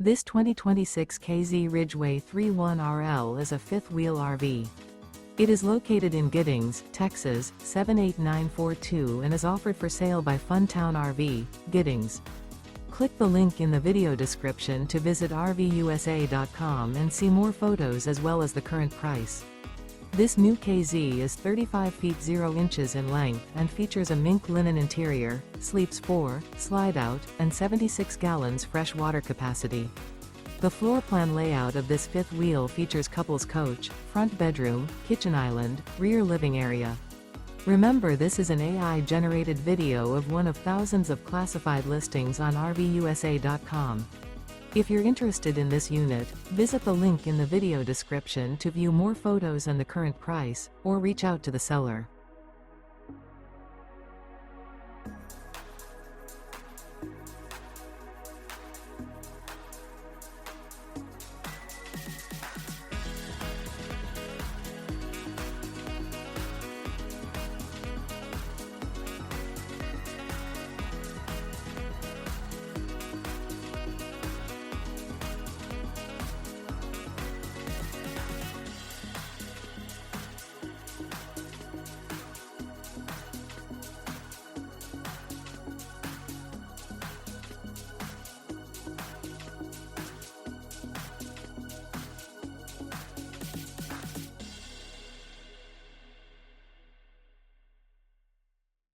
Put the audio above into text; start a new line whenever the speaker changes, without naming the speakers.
This 2026 K-Z Ridgeway 31RL is a fifth-wheel RV. It is located in Giddings, Texas, 78942 and is offered for sale by Funtown RV, Giddings. Click the link in the video description to visit RVUSA.com and see more photos as well as the current price. This new K-Z is 35 feet 0 inches in length and features a MINK linen interior, sleeps 4, slide-out, and 76 gallons fresh water capacity. The floor plan layout of this fifth wheel features couples coach, front bedroom, kitchen island, rear living area. Remember, this is an AI-generated video of one of thousands of classified listings on RVUSA.com. If you're interested in this unit, visit the link in the video description to view more photos and the current price, or reach out to the seller.